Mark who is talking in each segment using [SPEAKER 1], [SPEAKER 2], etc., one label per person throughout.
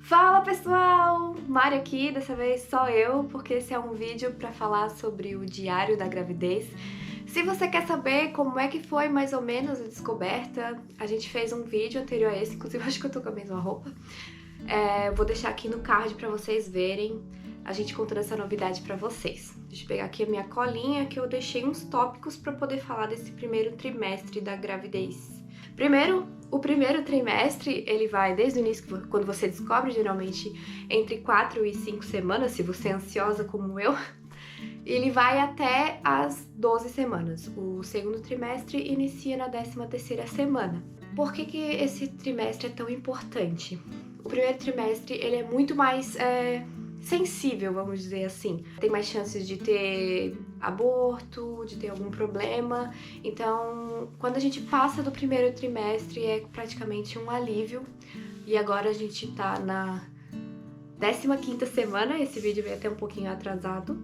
[SPEAKER 1] Fala pessoal! Mari aqui, dessa vez só eu, porque esse é um vídeo para falar sobre o diário da gravidez. Se você quer saber como é que foi mais ou menos a descoberta, a gente fez um vídeo anterior a esse, inclusive acho que eu tô com a mesma roupa. Vou deixar aqui no card para vocês verem a gente contando essa novidade para vocês. Deixa eu pegar aqui a minha colinha, que eu deixei uns tópicos para poder falar desse primeiro trimestre da gravidez. Primeiro, o primeiro trimestre, ele vai desde o início, quando você descobre, geralmente entre 4 e 5 semanas, se você é ansiosa como eu, ele vai até as 12 semanas. O segundo trimestre inicia na 13ª semana. Por que esse trimestre é tão importante? O primeiro trimestre, ele é muito mais sensível, vamos dizer assim. Tem mais chances de ter aborto, de ter algum problema. Então, quando a gente passa do primeiro trimestre, é praticamente um alívio. E agora a gente tá na 15ª semana, esse vídeo veio até um pouquinho atrasado.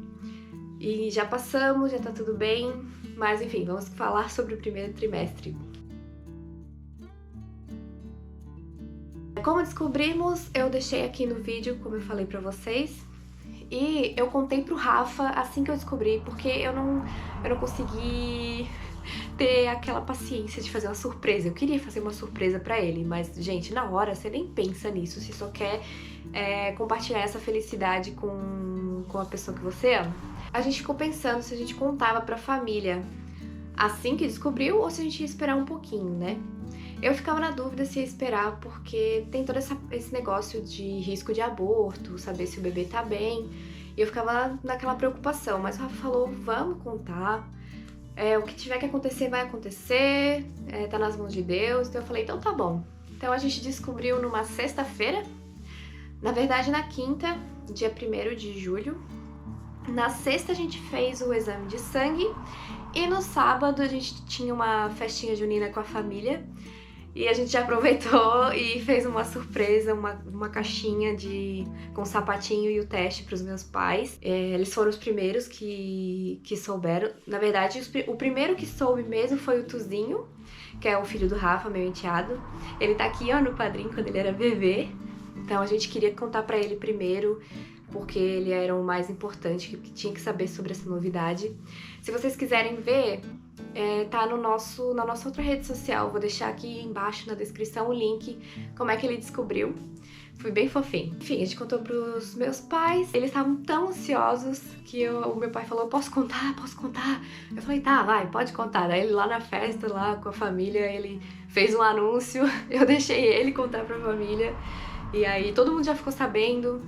[SPEAKER 1] E já passamos, já tá tudo bem. Mas enfim, vamos falar sobre o primeiro trimestre. Como descobrimos, eu deixei aqui no vídeo, como eu falei pra vocês, e eu contei pro Rafa assim que eu descobri, porque eu não consegui ter aquela paciência de fazer uma surpresa. Eu queria fazer uma surpresa pra ele, mas, gente, na hora você nem pensa nisso, você só quer compartilhar essa felicidade com a pessoa que você ama. A gente ficou pensando se a gente contava pra família assim que descobriu ou se a gente ia esperar um pouquinho, né? Eu ficava na dúvida se ia esperar, porque tem todo esse negócio de risco de aborto, saber se o bebê tá bem, e eu ficava naquela preocupação, mas o Rafa falou, vamos contar, o que tiver que acontecer vai acontecer, tá nas mãos de Deus, então eu falei, então tá bom. Então a gente descobriu numa sexta-feira, na verdade na quinta, dia 1º de julho, na sexta a gente fez o exame de sangue, e no sábado a gente tinha uma festinha junina com a família, e a gente já aproveitou e fez uma surpresa, uma caixinha com o sapatinho e o teste para os meus pais. Eles foram os primeiros que souberam. Na verdade, o primeiro que soube mesmo foi o Tuzinho, que é o filho do Rafa, meu enteado. Ele tá aqui, ó, no padrinho, quando ele era bebê. Então a gente queria contar para ele primeiro, porque ele era o mais importante, que tinha que saber sobre essa novidade. Se vocês quiserem ver, tá na nossa outra rede social, vou deixar aqui embaixo na descrição o link, como é que ele descobriu. Fui bem fofinho. Enfim, a gente contou pros meus pais, eles estavam tão ansiosos que o meu pai falou, posso contar? Posso contar? Eu falei, tá, vai, pode contar. Daí ele lá na festa, lá com a família, ele fez um anúncio, eu deixei ele contar pra família, e aí todo mundo já ficou sabendo.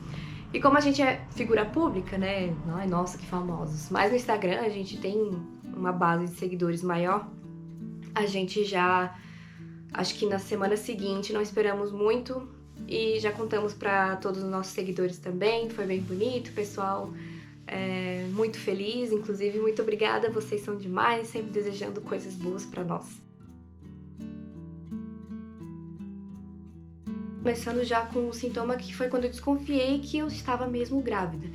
[SPEAKER 1] E como a gente é figura pública, né? Ai, nossa, que famosos. Mas no Instagram a gente tem uma base de seguidores maior. A gente já, acho que na semana seguinte, não esperamos muito e já contamos para todos os nossos seguidores também. Foi bem bonito, pessoal muito feliz. Inclusive, muito obrigada, vocês são demais, sempre desejando coisas boas para nós. Começando já com o sintoma que foi quando eu desconfiei que eu estava mesmo grávida.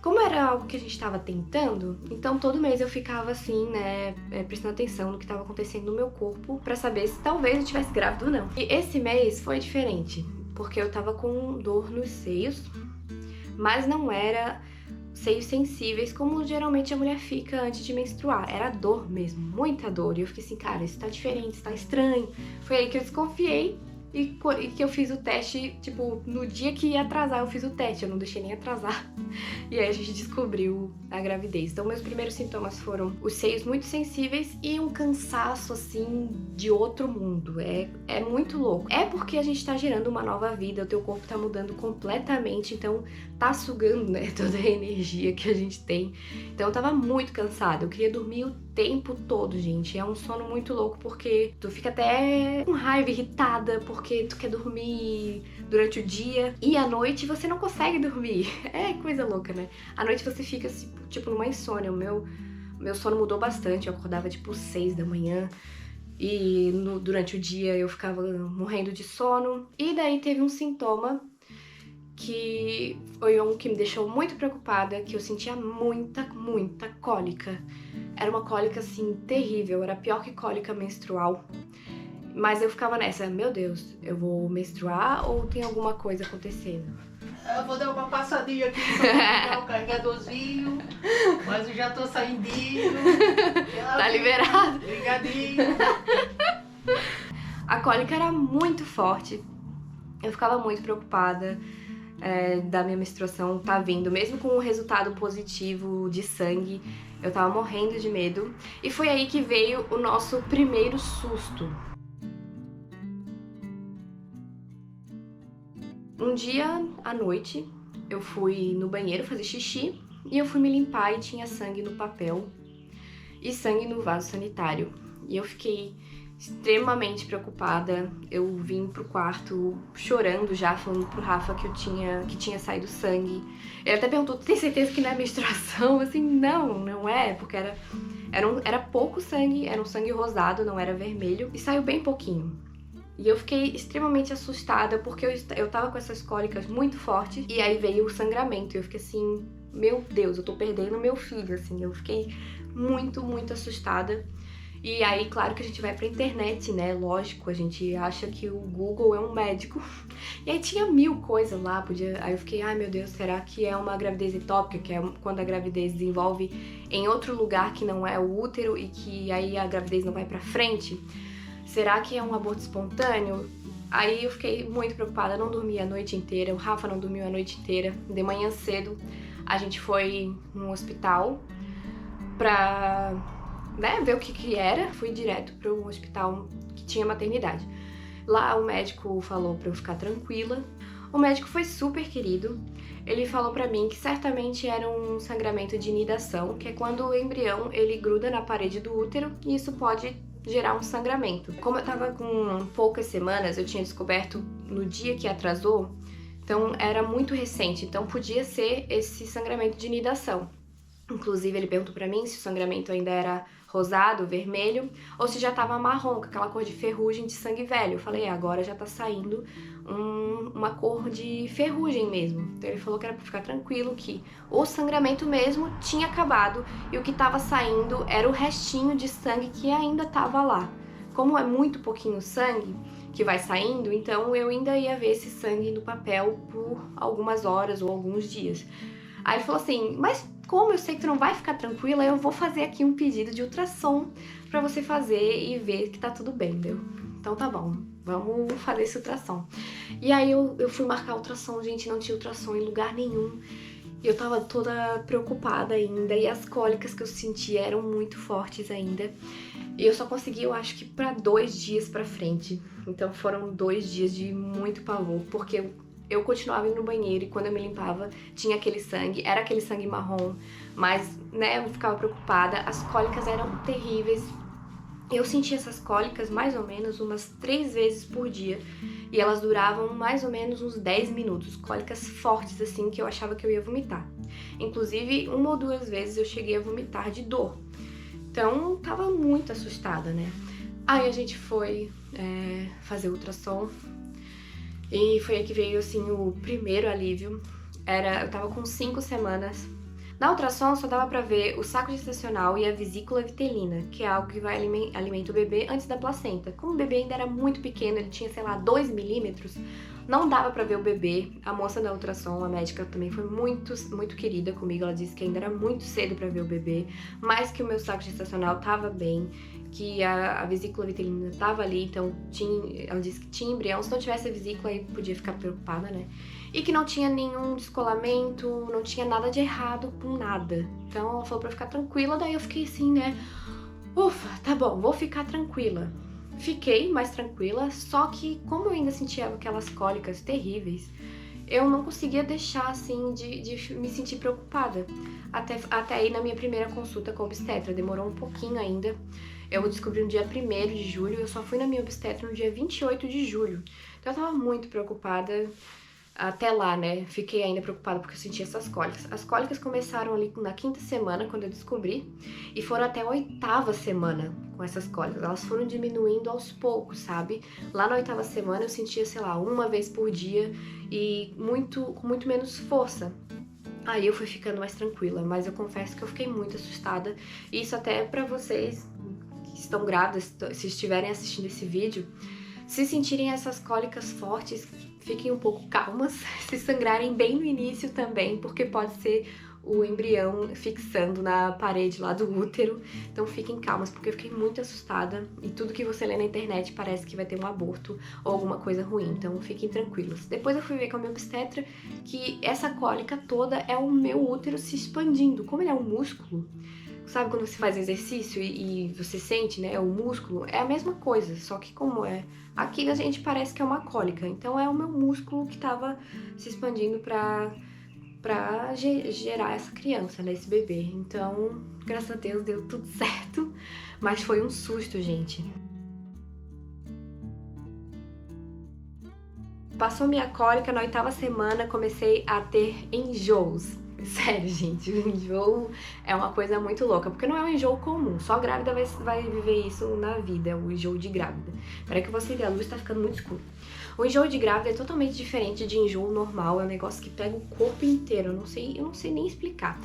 [SPEAKER 1] Como era algo que a gente estava tentando, então todo mês eu ficava assim, né, prestando atenção no que estava acontecendo no meu corpo pra saber se talvez eu estivesse grávida ou não. E esse mês foi diferente, porque eu tava com dor nos seios, mas não era seios sensíveis como geralmente a mulher fica antes de menstruar. Era dor mesmo, muita dor. E eu fiquei assim, cara, isso tá diferente, isso tá estranho. Foi aí que eu desconfiei. E que eu fiz o teste, tipo, no dia que ia atrasar eu fiz o teste, eu não deixei nem atrasar. E aí a gente descobriu a gravidez. Então meus primeiros sintomas foram os seios muito sensíveis e um cansaço, assim, de outro mundo. É muito louco. É porque a gente tá gerando uma nova vida, o teu corpo tá mudando completamente, então tá sugando, né, toda a energia que a gente tem. Então eu tava muito cansada, eu queria dormir o tempo todo, gente. É um sono muito louco porque tu fica até com raiva, irritada, porque tu quer dormir durante o dia e à noite você não consegue dormir. É coisa louca, né? À noite você fica, tipo, numa insônia. O meu sono mudou bastante, eu acordava tipo 6 da manhã e durante o dia eu ficava morrendo de sono. E daí teve um sintoma que foi um que me deixou muito preocupada, que eu sentia muita cólica. Era uma cólica, assim, terrível, era pior que cólica menstrual. Mas eu ficava nessa, meu Deus, eu vou menstruar ou tem alguma coisa acontecendo?
[SPEAKER 2] Eu vou dar uma passadinha aqui para o carregadorzinho, mas eu já tô saindinho.
[SPEAKER 1] Tá liberado?
[SPEAKER 2] Brigadinho.
[SPEAKER 1] A cólica era muito forte, eu ficava muito preocupada da minha menstruação tá vindo, mesmo com um resultado positivo de sangue, eu tava morrendo de medo. E foi aí que veio o nosso primeiro susto. Um dia à noite, eu fui no banheiro fazer xixi e eu fui me limpar e tinha sangue no papel e sangue no vaso sanitário. E eu fiquei extremamente preocupada. Eu vim pro quarto chorando já, falando pro Rafa que tinha saído sangue. Ele até perguntou, tu tem certeza que não é menstruação? Assim, não é, porque era pouco sangue, era um sangue rosado, não era vermelho, e saiu bem pouquinho. E eu fiquei extremamente assustada, porque eu tava com essas cólicas muito fortes, e aí veio o sangramento, e eu fiquei assim, meu Deus, eu tô perdendo meu filho, assim, eu fiquei muito, muito assustada. E aí, claro que a gente vai pra internet, né, lógico, a gente acha que o Google é um médico, e aí tinha 1000 coisas lá, aí eu fiquei, ai meu Deus, será que é uma gravidez ectópica, que é quando a gravidez desenvolve em outro lugar que não é o útero, e que aí a gravidez não vai pra frente? Será que é um aborto espontâneo? Aí eu fiquei muito preocupada, não dormi a noite inteira, o Rafa não dormiu a noite inteira. De manhã cedo a gente foi num hospital pra ver o que era. Fui direto para um hospital que tinha maternidade. Lá o médico falou pra eu ficar tranquila. O médico foi super querido. Ele falou pra mim que certamente era um sangramento de nidação, que é quando o embrião ele gruda na parede do útero e isso pode gerar um sangramento. Como eu tava com poucas semanas, eu tinha descoberto no dia que atrasou, então era muito recente, então podia ser esse sangramento de nidação. Inclusive ele perguntou pra mim se o sangramento ainda era rosado, vermelho, ou se já tava marrom, com aquela cor de ferrugem de sangue velho. Eu falei, agora já tá saindo uma cor de ferrugem mesmo. Então ele falou que era pra ficar tranquilo, que o sangramento mesmo tinha acabado e o que tava saindo era o restinho de sangue que ainda tava lá. Como é muito pouquinho sangue que vai saindo, então eu ainda ia ver esse sangue no papel por algumas horas ou alguns dias. Aí ele falou assim, mas como eu sei que tu não vai ficar tranquila, eu vou fazer aqui um pedido de ultrassom pra você fazer e ver que tá tudo bem, deu? Então tá bom, vamos fazer esse ultrassom. E aí eu fui marcar ultrassom, gente, não tinha ultrassom em lugar nenhum. E eu tava toda preocupada ainda, e as cólicas que eu sentia eram muito fortes ainda. E eu só consegui, eu acho que pra 2 dias pra frente. Então foram 2 dias de muito pavor, porque eu continuava indo no banheiro e quando eu me limpava tinha aquele sangue, era aquele sangue marrom, mas, né, eu ficava preocupada, as cólicas eram terríveis. Eu sentia essas cólicas mais ou menos umas 3 vezes por dia e elas duravam mais ou menos uns 10 minutos, cólicas fortes assim que eu achava que eu ia vomitar. Inclusive, 1 ou 2 vezes eu cheguei a vomitar de dor. Então, tava muito assustada, né? Aí a gente foi fazer ultrassom. E foi aí que veio, assim, o primeiro alívio. Eu tava com 5 semanas. Na ultrassom só dava pra ver o saco gestacional e a vesícula vitelina, que é algo que vai alimenta o bebê antes da placenta. Como o bebê ainda era muito pequeno, ele tinha, sei lá, 2 milímetros, não dava pra ver o bebê. A moça da ultrassom, a médica, também foi muito, muito querida comigo. Ela disse que ainda era muito cedo pra ver o bebê, mas que o meu saco gestacional tava bem, que a vesícula vitelina tava ali, então ela disse que tinha embrião. Se não tivesse a vesícula, aí podia ficar preocupada, né? E que não tinha nenhum descolamento, não tinha nada de errado com nada. Então ela falou pra eu ficar tranquila, daí eu fiquei assim, né? Ufa, tá bom, vou ficar tranquila. Fiquei mais tranquila, só que como eu ainda sentia aquelas cólicas terríveis, eu não conseguia deixar, assim, de me sentir preocupada. Até ir na minha primeira consulta com a obstetra, demorou um pouquinho ainda. Eu descobri no dia 1º de julho, eu só fui na minha obstetra no dia 28 de julho. Então eu tava muito preocupada até lá, né? Fiquei ainda preocupada porque eu sentia essas cólicas. As cólicas começaram ali na 5ª semana, quando eu descobri, e foram até a 8ª semana com essas cólicas. Elas foram diminuindo aos poucos, sabe? Lá na 8ª semana eu sentia, sei lá, 1 vez por dia e com muito menos força. Aí eu fui ficando mais tranquila, mas eu confesso que eu fiquei muito assustada. E isso até pra vocês, estão grávidas, se estiverem assistindo esse vídeo, se sentirem essas cólicas fortes, fiquem um pouco calmas, se sangrarem bem no início também, porque pode ser o embrião fixando na parede lá do útero. Então fiquem calmas, porque eu fiquei muito assustada e tudo que você lê na internet parece que vai ter um aborto ou alguma coisa ruim, então fiquem tranquilos. Depois eu fui ver com a minha obstetra que essa cólica toda é o meu útero se expandindo. Como ele é um músculo, sabe quando você faz exercício e você sente, né, o músculo? É a mesma coisa, só que como é aqui a gente parece que é uma cólica, então é o meu músculo que tava se expandindo pra gerar essa criança, né, esse bebê. Então, graças a Deus deu tudo certo, mas foi um susto, gente. Passou minha cólica, na 8ª semana comecei a ter enjoos. Sério, gente, o enjoo é uma coisa muito louca, porque não é um enjoo comum, só grávida vai viver isso na vida, o enjoo de grávida. Peraí que eu vou acender a luz, tá ficando muito escuro. O enjoo de grávida é totalmente diferente de enjoo normal, é um negócio que pega o corpo inteiro, eu não sei nem explicar.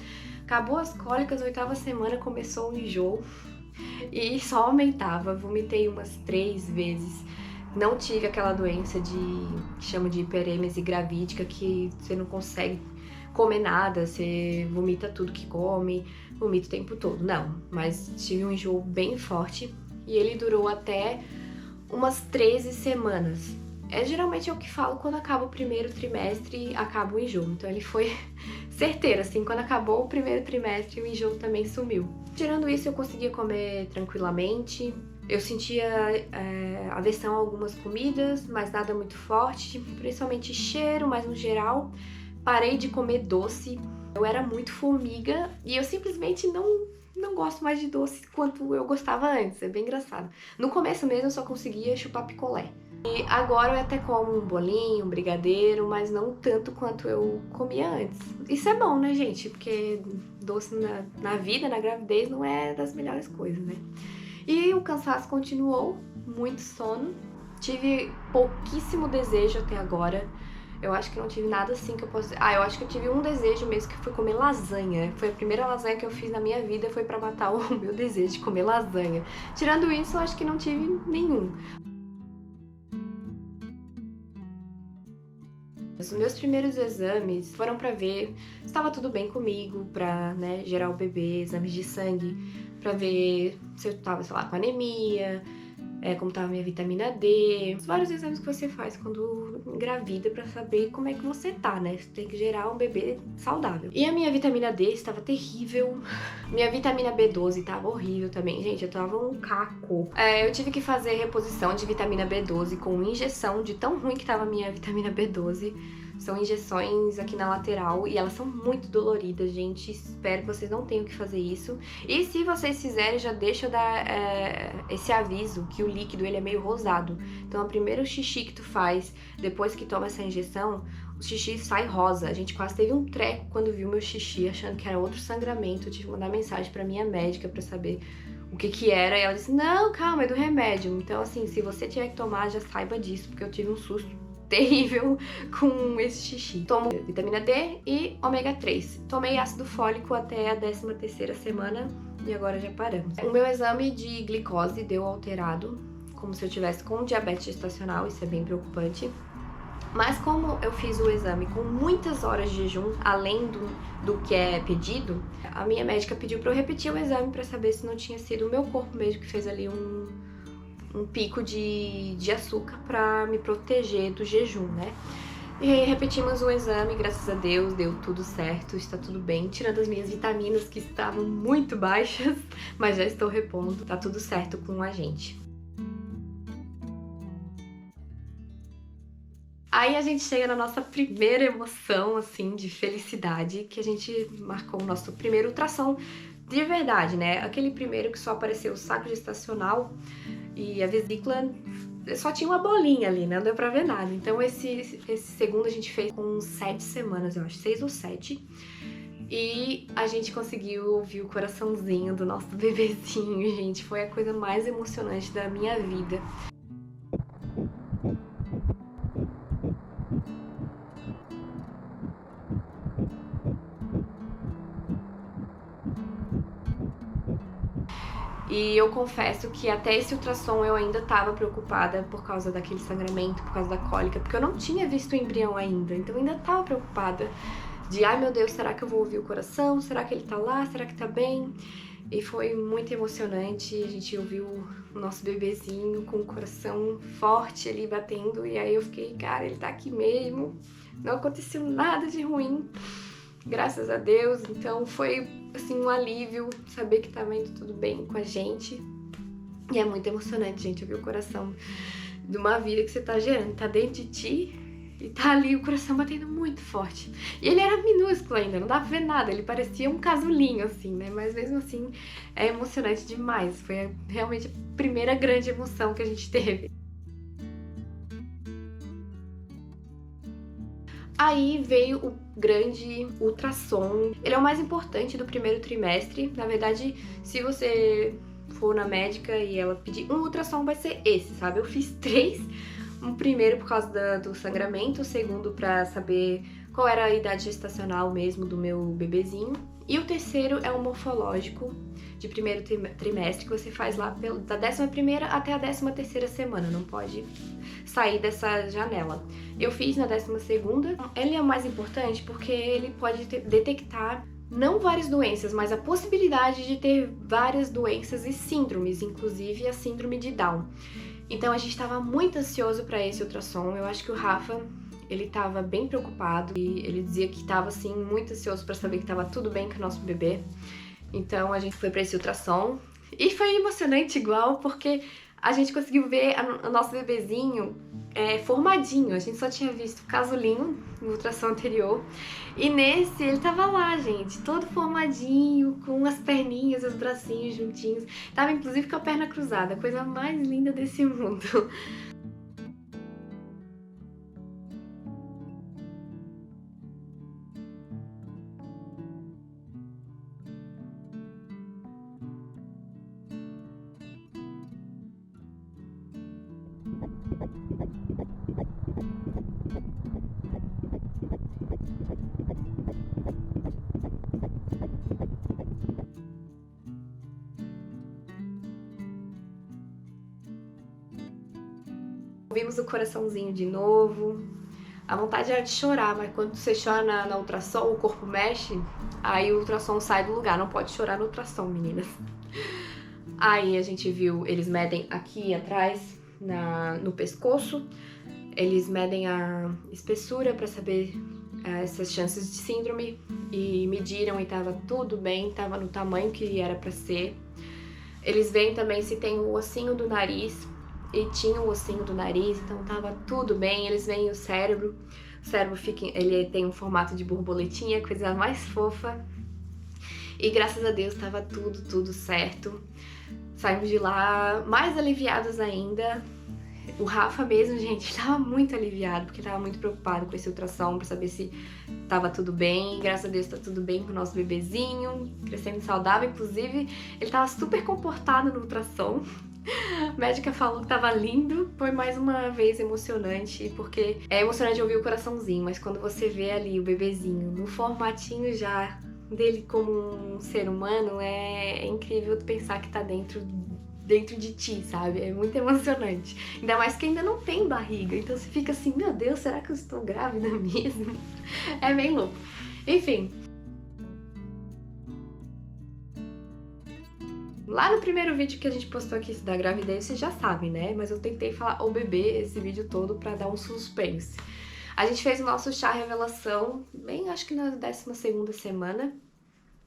[SPEAKER 1] Acabou as cólicas, 8ª semana começou o enjoo e só aumentava, vomitei umas 3 vezes. Não tive aquela doença que chama de hiperêmese gravídica, que você não consegue comer nada, você vomita tudo que come, vomita o tempo todo. Não, mas tive um enjoo bem forte e ele durou até umas 13 semanas. Geralmente é o que falo quando acaba o primeiro trimestre, acaba o enjoo. Então ele foi certeiro, assim, quando acabou o primeiro trimestre, o enjoo também sumiu. Tirando isso, eu conseguia comer tranquilamente. Eu sentia aversão a algumas comidas, mas nada muito forte, principalmente cheiro, mas no geral. Parei de comer doce, eu era muito formiga e eu simplesmente não gosto mais de doce quanto eu gostava antes, é bem engraçado. No começo mesmo eu só conseguia chupar picolé. E agora eu até como um bolinho, um brigadeiro, mas não tanto quanto eu comia antes. Isso é bom, né, gente? Porque doce na vida, na gravidez, não é das melhores coisas, né? E o cansaço continuou, muito sono. Tive pouquíssimo desejo até agora. Eu acho que não tive nada assim que eu posso dizer. Eu acho que eu tive um desejo mesmo, que foi comer lasanha. Foi a primeira lasanha que eu fiz na minha vida, foi pra matar o meu desejo de comer lasanha. Tirando isso, eu acho que não tive nenhum. Os meus primeiros exames foram pra ver se estava tudo bem comigo, pra, né, gerar o bebê, exames de sangue, pra ver se eu tava, sei lá, com anemia, como tava a minha vitamina D, vários exames que você faz quando engravida pra saber como é que você tá, né? Você tem que gerar um bebê saudável. E a minha vitamina D estava terrível, minha vitamina B12 tava horrível também, gente, eu tava um caco. Eu tive que fazer reposição de vitamina B12 com injeção, de tão ruim que tava a minha vitamina B12. São injeções aqui na lateral e elas são muito doloridas, gente. Espero que vocês não tenham que fazer isso. E se vocês fizerem, já deixa eu dar esse aviso que o líquido ele é meio rosado. Então, o primeiro xixi que tu faz depois que toma essa injeção, o xixi sai rosa. A gente quase teve um treco quando viu meu xixi, achando que era outro sangramento. Eu tive que mandar mensagem pra minha médica pra saber o que era. E ela disse, não, calma, é do remédio. Então, assim, se você tiver que tomar, já saiba disso, porque eu tive um susto terrível com esse xixi. Tomo vitamina D e ômega 3. Tomei ácido fólico até a 13ª semana e agora já paramos. O meu exame de glicose deu alterado, como se eu tivesse com diabetes gestacional, isso é bem preocupante. Mas como eu fiz o exame com muitas horas de jejum, além do que é pedido, a minha médica pediu para eu repetir o exame para saber se não tinha sido o meu corpo mesmo que fez ali um pico de açúcar para me proteger do jejum, né? E aí repetimos o exame, graças a Deus, deu tudo certo, está tudo bem, tirando as minhas vitaminas que estavam muito baixas, mas já estou repondo, tá tudo certo com a gente. Aí a gente chega na nossa primeira emoção, assim, de felicidade, que a gente marcou o nosso primeiro ultrassom de verdade, né? Aquele primeiro que só apareceu o saco gestacional e a vesícula só tinha uma bolinha ali, né? Não deu pra ver nada. Então esse segundo a gente fez com 7 semanas, eu acho, 6 ou 7. E a gente conseguiu ouvir o coraçãozinho do nosso bebezinho, gente. Foi a coisa mais emocionante da minha vida. E eu confesso que até esse ultrassom eu ainda tava preocupada por causa daquele sangramento, por causa da cólica, porque eu não tinha visto o embrião ainda, então eu ainda tava preocupada de, ai meu Deus, será que eu vou ouvir o coração? Será que ele tá lá? Será que tá bem? E foi muito emocionante, a gente ouviu o nosso bebezinho com o coração forte ali batendo, e aí eu fiquei, cara, ele tá aqui mesmo, não aconteceu nada de ruim, graças a Deus. Então foi, assim, um alívio saber que tava indo tudo bem com a gente. E é muito emocionante, gente, ouvir o coração de uma vida que você tá gerando, tá dentro de ti, e tá ali o coração batendo muito forte. E ele era minúsculo ainda, não dava pra ver nada, ele parecia um casulinho, assim, né? Mas mesmo assim, é emocionante demais. Foi realmente a primeira grande emoção que a gente teve. Aí veio o grande ultrassom. Ele é o mais importante do primeiro trimestre. Na verdade, se você for na médica e ela pedir um ultrassom, vai ser esse, sabe? Eu fiz 3. Um primeiro por causa do sangramento, o segundo pra saber qual era a idade gestacional mesmo do meu bebezinho. E o terceiro é o morfológico de primeiro trimestre, que você faz lá da 11ª até a 13ª semana, não pode sair dessa janela. Eu fiz na 12ª. Ele é o mais importante porque ele pode detectar não várias doenças, mas a possibilidade de ter várias doenças e síndromes, inclusive a síndrome de Down. Então a gente estava muito ansioso para esse ultrassom. Eu acho que o Rafa, ele estava bem preocupado e ele dizia que estava assim muito ansioso para saber que estava tudo bem com o nosso bebê. Então a gente foi para esse ultrassom e foi emocionante igual, porque a gente conseguiu ver o nosso bebezinho formadinho. A gente só tinha visto o casulinho no ultrassom anterior. E nesse ele tava lá, gente, todo formadinho, com as perninhas, os bracinhos juntinhos. Tava inclusive com a perna cruzada, a coisa mais linda desse mundo. Vimos o coraçãozinho de novo. A vontade era de chorar, mas quando você chora na ultrassom, o corpo mexe, aí o ultrassom sai do lugar. Não pode chorar no ultrassom, meninas. Aí a gente viu, eles medem aqui atrás, no pescoço. Eles medem a espessura para saber essas chances de síndrome. E mediram e tava tudo bem, tava no tamanho que era para ser. Eles veem também se tem o ossinho do nariz. E tinha o ossinho do nariz, então tava tudo bem. Eles veem o cérebro. O cérebro ele tem um formato de borboletinha, coisa mais fofa. E graças a Deus tava tudo certo. Saímos de lá mais aliviados ainda. O Rafa mesmo, gente, tava muito aliviado, porque tava muito preocupado com esse ultrassom pra saber se tava tudo bem. Graças a Deus tá tudo bem com o nosso bebezinho, crescendo saudável. Inclusive, ele tava super comportado no ultrassom. A médica falou que tava lindo. Foi mais uma vez emocionante, porque é emocionante ouvir o coraçãozinho, mas quando você vê ali o bebezinho no formatinho já dele como um ser humano, é incrível pensar que tá dentro de ti, sabe? É muito emocionante. Ainda mais que ainda não tem barriga, então você fica assim, meu Deus, será que eu estou grávida mesmo? É bem louco. Enfim. Lá no primeiro vídeo que a gente postou aqui da gravidez, vocês já sabem, né? Mas eu tentei falar o bebê esse vídeo todo pra dar um suspense. A gente fez o nosso chá revelação, bem, acho que na 12ª semana.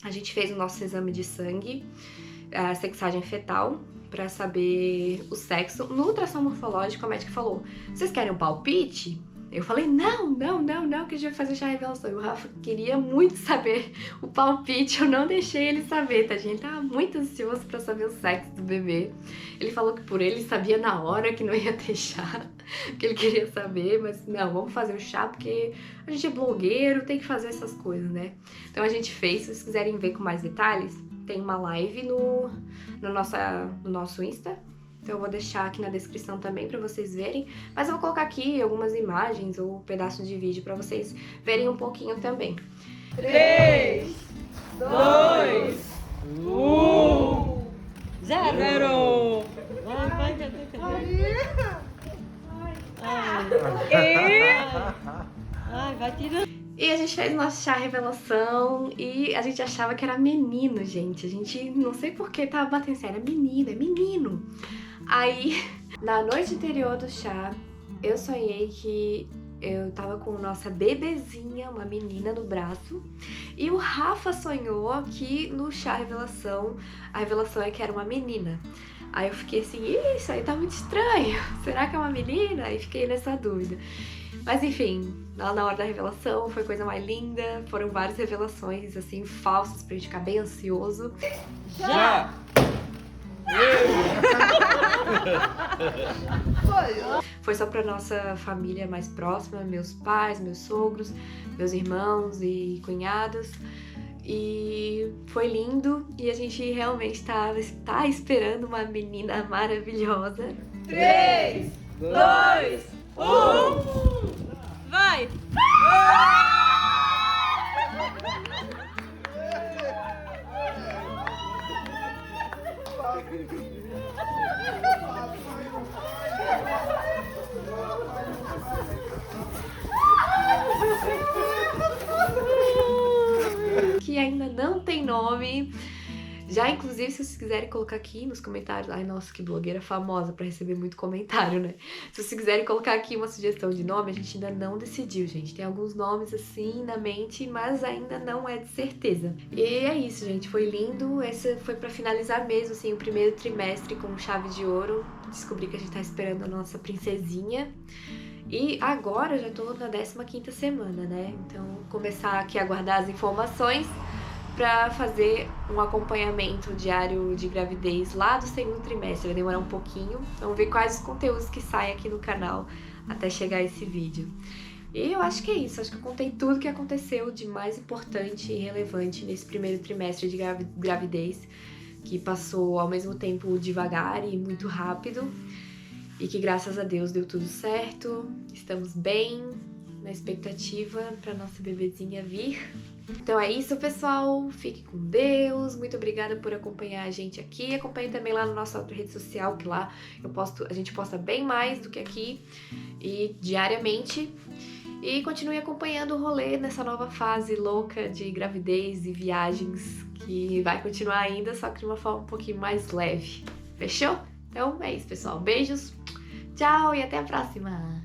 [SPEAKER 1] A gente fez o nosso exame de sangue, a sexagem fetal, pra saber o sexo. No ultrassom morfológico, a médica falou, vocês querem um palpite? Eu falei, não, que a gente vai fazer chá revelação. E o Rafa queria muito saber o palpite, eu não deixei ele saber, tá, gente? Ele tava muito ansioso pra saber o sexo do bebê. Ele falou que por ele sabia na hora que não ia ter chá, que ele queria saber, mas não, vamos fazer o chá porque a gente é blogueiro, tem que fazer essas coisas, né? Então a gente fez, se vocês quiserem ver com mais detalhes, tem uma live no nosso Insta. Então eu vou deixar aqui na descrição também pra vocês verem. Mas eu vou colocar aqui algumas imagens ou pedaços de vídeo pra vocês verem um pouquinho também.
[SPEAKER 2] 3, 2, 1,
[SPEAKER 3] Zero! Vai, vai tirando.
[SPEAKER 1] E a gente fez nosso chá revelação e a gente achava que era menino, gente. A gente não sei por que tava batendo assim, era menino, é menino. Aí, na noite anterior do chá, eu sonhei que eu tava com nossa bebezinha, uma menina no braço. E o Rafa sonhou que no chá revelação, a revelação é que era uma menina. Aí eu fiquei assim, isso aí tá muito estranho. Será que é uma menina? E fiquei nessa dúvida. Mas enfim, lá na hora da revelação foi a coisa mais linda. Foram várias revelações, assim, falsas pra gente ficar bem ansioso.
[SPEAKER 3] Já!
[SPEAKER 1] Foi só pra nossa família mais próxima, meus pais, meus sogros, meus irmãos e cunhados. E foi lindo e a gente realmente tá esperando uma menina maravilhosa.
[SPEAKER 3] 3, 2, 1. Vai!
[SPEAKER 1] Que ainda não tem nome. Já, inclusive, se vocês quiserem colocar aqui nos comentários... Ai, nossa, que blogueira famosa pra receber muito comentário, né? Se vocês quiserem colocar aqui uma sugestão de nome, a gente ainda não decidiu, gente. Tem alguns nomes, assim, na mente, mas ainda não é de certeza. E é isso, gente. Foi lindo. Esse foi pra finalizar mesmo, assim, o primeiro trimestre com chave de ouro. Descobri que a gente tá esperando a nossa princesinha. E agora eu já tô na 15ª semana, né? Então, começar aqui a guardar as informações pra fazer um acompanhamento diário de gravidez lá do segundo trimestre. Vai demorar um pouquinho. Vamos ver quais os conteúdos que saem aqui no canal até chegar esse vídeo. E eu acho que é isso. Acho que eu contei tudo que aconteceu de mais importante e relevante nesse primeiro trimestre de gravidez, que passou ao mesmo tempo devagar e muito rápido. E que graças a Deus deu tudo certo. Estamos bem, na expectativa para nossa bebezinha vir. Então é isso, pessoal. Fique com Deus. Muito obrigada por acompanhar a gente aqui. Acompanhe também lá na nossa outra rede social, que lá a gente posta bem mais do que aqui e diariamente. E continue acompanhando o rolê nessa nova fase louca de gravidez e viagens, que vai continuar ainda, só que de uma forma um pouquinho mais leve. Fechou? Então é isso, pessoal. Beijos, tchau e até a próxima!